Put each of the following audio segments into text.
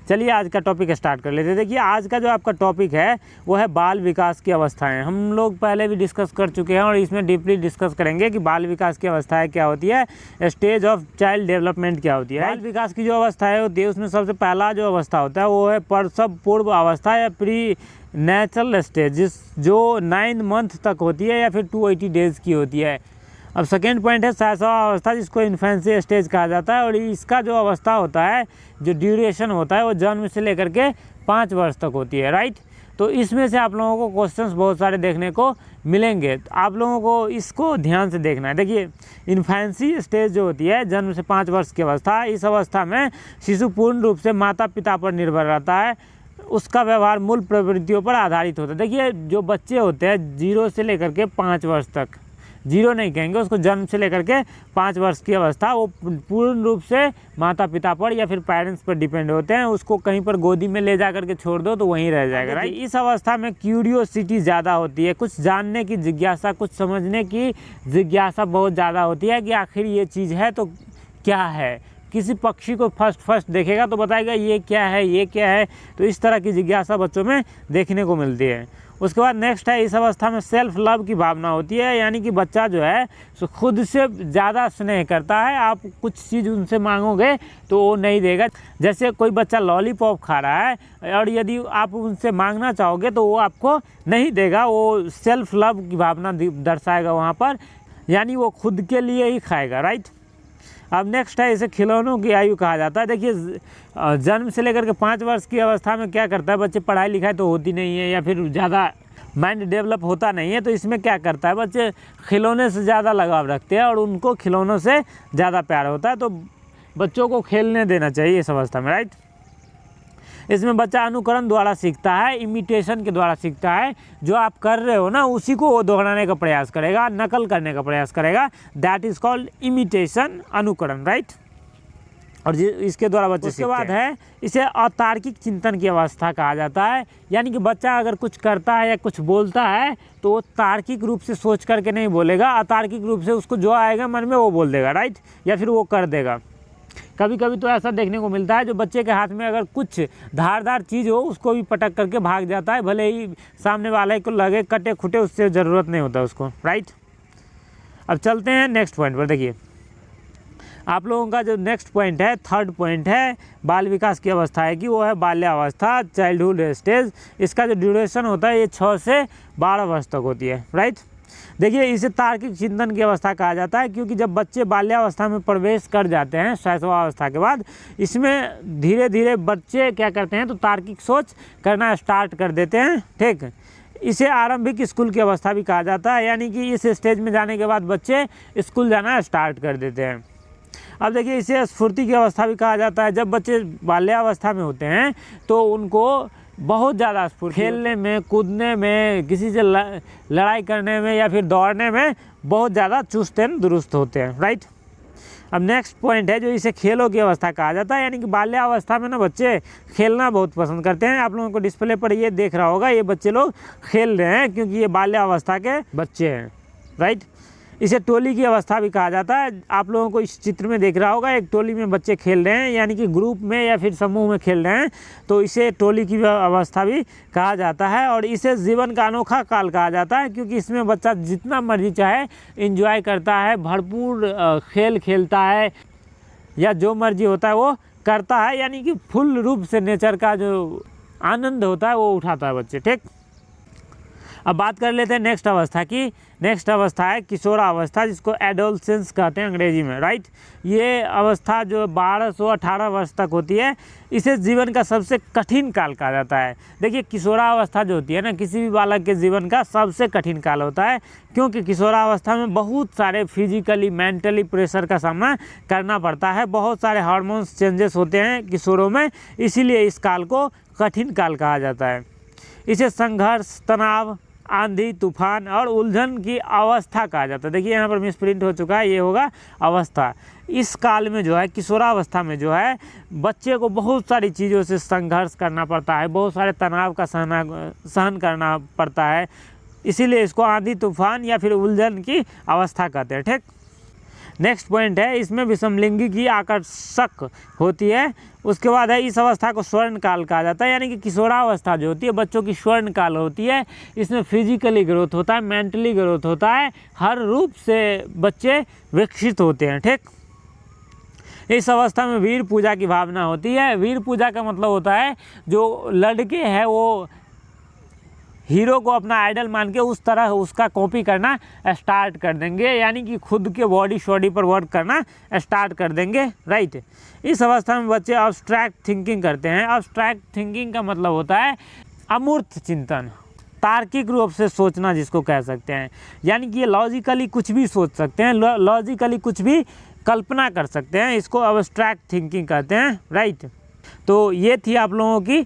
चलिए आज का टॉपिक स्टार्ट कर लेते हैं। देखिए आज का जो आपका टॉपिक है वो है बाल विकास की अवस्थाएं। हम लोग पहले भी डिस्कस कर चुके हैं और इसमें डीपली डिस्कस करेंगे कि बाल विकास की अवस्थाएं क्या होती है, स्टेज ऑफ चाइल्ड डेवलपमेंट क्या होती है। बाल विकास की जो अवस्थाएं होती है उसमें सबसे पहला जो अवस्था होता है वो है प्रसव पूर्व अवस्था या प्री नेचुरल स्टेज, जो 9 मंथ तक होती है या फिर 280 डेज़ की होती है। अब सेकेंड पॉइंट है शैशव अवस्था, जिसको इन्फेंसी स्टेज कहा जाता है, और इसका जो अवस्था होता है, जो ड्यूरेशन होता है, वो जन्म से लेकर के 5 वर्ष तक होती है, राइट। तो इसमें से आप लोगों को क्वेश्चंस बहुत सारे देखने को मिलेंगे, तो आप लोगों को इसको ध्यान से देखना है। देखिए इन्फेंसी स्टेज जो होती है, जन्म से 5 वर्ष की अवस्था, इस अवस्था में शिशु पूर्ण रूप से माता पिता पर निर्भर रहता है, उसका व्यवहार मूल प्रवृत्तियों पर आधारित होता है। देखिए जो बच्चे होते हैं 0 से लेकर के 5 वर्ष तक, 0 नहीं कहेंगे उसको, जन्म से लेकर के 5 वर्ष की अवस्था, वो पूर्ण रूप से माता पिता पर या फिर पेरेंट्स पर डिपेंड होते हैं। उसको कहीं पर गोदी में ले जा करके छोड़ दो तो वहीं रह जाएगा, राइट। इस अवस्था में क्यूरियोसिटी ज़्यादा होती है, कुछ जानने की जिज्ञासा, कुछ समझने की जिज्ञासा बहुत ज़्यादा होती है कि आखिर ये चीज़ है तो क्या है। किसी पक्षी को फर्स्ट देखेगा तो बताएगा ये क्या है, ये क्या है। तो इस तरह की जिज्ञासा बच्चों में देखने को मिलती है। उसके बाद नेक्स्ट है, इस अवस्था में सेल्फ लव की भावना होती है, यानी कि बच्चा जो है सो खुद से ज़्यादा स्नेह करता है। आप कुछ चीज़ उनसे मांगोगे तो वो नहीं देगा। जैसे कोई बच्चा लॉलीपॉप खा रहा है और यदि आप उनसे मांगना चाहोगे तो वो आपको नहीं देगा, वो सेल्फ लव की भावना दर्शाएगा वहाँ पर, यानी वो खुद के लिए ही खाएगा, राइट। अब नेक्स्ट है, इसे खिलौनों की आयु कहा जाता है। देखिए जन्म से लेकर के 5 वर्ष की अवस्था में क्या करता है, बच्चे पढ़ाई लिखाई तो होती नहीं है या फिर ज़्यादा माइंड डेवलप होता नहीं है, तो इसमें क्या करता है, बच्चे खिलौने से ज़्यादा लगाव रखते हैं और उनको खिलौनों से ज़्यादा प्यार होता है। तो बच्चों को खेलने देना चाहिए इस अवस्था में, राइट। इसमें बच्चा अनुकरण द्वारा सीखता है, इमिटेशन के द्वारा सीखता है। जो आप कर रहे हो ना उसी को वो दोहराने का प्रयास करेगा, नकल करने का प्रयास करेगा। दैट इज़ कॉल्ड इमिटेशन, अनुकरण, राइट। और इसके द्वारा बच्चे सीखते हैं। उसके बाद है, इसे अतार्किक चिंतन की अवस्था कहा जाता है, यानी कि बच्चा अगर कुछ करता है या कुछ बोलता है तो वो तार्किक रूप से सोच करके नहीं बोलेगा, अतार्किक रूप से उसको जो आएगा मन में वो बोल देगा, राइट, या फिर वो कर देगा। कभी कभी तो ऐसा देखने को मिलता है जो बच्चे के हाथ में अगर कुछ धारदार चीज़ हो उसको भी पटक करके भाग जाता है, भले ही सामने वाले को लगे कटे खुटे, उससे ज़रूरत नहीं होता उसको, राइट। अब चलते हैं नेक्स्ट पॉइंट पर। देखिए आप लोगों का जो नेक्स्ट पॉइंट है, थर्ड पॉइंट है बाल विकास की अवस्था है कि वो है बाल्यावस्था, चाइल्डहुड स्टेज। इसका जो ड्यूरेशन होता है ये 6 से 12 वर्ष तक होती है, राइट। देखिए इसे तार्किक चिंतन की अवस्था कहा जाता है, क्योंकि जब बच्चे बाल्यावस्था में प्रवेश कर जाते हैं शैशवावस्था के बाद, इसमें धीरे धीरे बच्चे क्या करते हैं तो तार्किक सोच करना स्टार्ट कर देते हैं, ठीक। इसे आरंभिक स्कूल की अवस्था भी कहा जाता है, यानी कि इस स्टेज में जाने के बाद बच्चे स्कूल जाना स्टार्ट कर देते हैं। अब देखिए इसे स्फूर्ति की अवस्था भी कहा जाता है। जब बच्चे बाल्यावस्था में होते हैं तो उनको बहुत ज़्यादा स्फूर्ति, खेलने में, कूदने में, किसी से लड़ाई करने में या फिर दौड़ने में बहुत ज़्यादा चुस्त एंड दुरुस्त होते हैं, राइट। अब नेक्स्ट पॉइंट है जो इसे खेलों की अवस्था कहा जाता है, यानी कि बाल्यावस्था में ना बच्चे खेलना बहुत पसंद करते हैं। आप लोगों को डिस्प्ले पर ये देख रहा होगा, ये बच्चे लोग खेल रहे हैं क्योंकि ये बाल्यावस्था के बच्चे हैं, राइट। इसे टोली की अवस्था भी कहा जाता है। आप लोगों को इस चित्र में देख रहा होगा, एक टोली में बच्चे खेल रहे हैं, यानी कि ग्रुप में या फिर समूह में खेल रहे हैं, तो इसे टोली की अवस्था भी कहा जाता है। और इसे जीवन का अनोखा काल कहा जाता है, क्योंकि इसमें बच्चा जितना मर्जी चाहे एंजॉय करता है, भरपूर खेल खेलता है या जो मर्जी होता है वो करता है, यानी कि फुल रूप से नेचर का जो आनंद होता है वो उठाता है बच्चे, ठीक। अब बात कर लेते हैं नेक्स्ट अवस्था की। नेक्स्ट अवस्था है किशोरावस्था, जिसको एडोलसेंस कहते हैं अंग्रेजी में, राइट। ये अवस्था जो 12 से 18 वर्ष तक होती है, इसे जीवन का सबसे कठिन काल कहा जाता है। देखिए किशोरावस्था जो होती है ना, किसी भी बालक के जीवन का सबसे कठिन काल होता है, क्योंकि किशोरावस्था में बहुत सारे फिजिकली, मेंटली प्रेशर का सामना करना पड़ता है। बहुत सारे हार्मोन्स चेंजेस होते हैं किशोरों में, इसीलिए इस काल को कठिन काल कहा जाता है। इसे संघर्ष, तनाव, आंधी, तूफान और उलझन की अवस्था कहा जाता है। देखिए यहाँ पर मिसप्रिंट हो चुका है, ये होगा अवस्था। इस काल में जो है, किशोरावस्था में जो है, बच्चे को बहुत सारी चीज़ों से संघर्ष करना पड़ता है, बहुत सारे तनाव का सहन करना पड़ता है, इसीलिए इसको आंधी, तूफान या फिर उलझन की अवस्था कहते हैं, ठीक। नेक्स्ट पॉइंट है, इसमें विषमलिंगी की आकर्षक होती है। उसके बाद है, इस अवस्था को स्वर्ण काल कहा जाता है, यानी कि किशोरावस्था जो होती है बच्चों की स्वर्ण काल होती है। इसमें फिजिकली ग्रोथ होता है, मेंटली ग्रोथ होता है, हर रूप से बच्चे विकसित होते हैं। ठीक, इस अवस्था में वीर पूजा की भावना होती है। वीर पूजा का मतलब होता है जो लड़के हैं वो हीरो को अपना आइडल मान के उस तरह उसका कॉपी करना स्टार्ट कर देंगे, यानी कि खुद के बॉडी शॉडी पर वर्क करना स्टार्ट कर देंगे। राइट, इस अवस्था में बच्चे अब्स्ट्रैक्ट थिंकिंग करते हैं। अब्स्ट्रैक्ट थिंकिंग का मतलब होता है अमूर्त चिंतन, तार्किक रूप से सोचना जिसको कह सकते हैं, यानी कि ये लॉजिकली कुछ भी सोच सकते हैं, लॉजिकली कुछ भी कल्पना कर सकते हैं, इसको अब्स्ट्रैक्ट थिंकिंग कहते हैं। राइट, तो ये थी आप लोगों की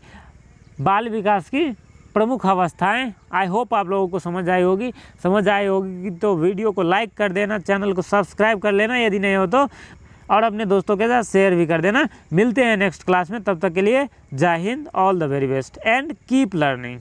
बाल विकास की प्रमुख अवस्थाएं। आई होप आप लोगों को समझ आई होगी तो वीडियो को लाइक कर देना, चैनल को सब्सक्राइब कर लेना यदि नहीं हो तो, और अपने दोस्तों के साथ शेयर भी कर देना। मिलते हैं नेक्स्ट क्लास में, तब तक के लिए जय Hind, all the very best and keep learning.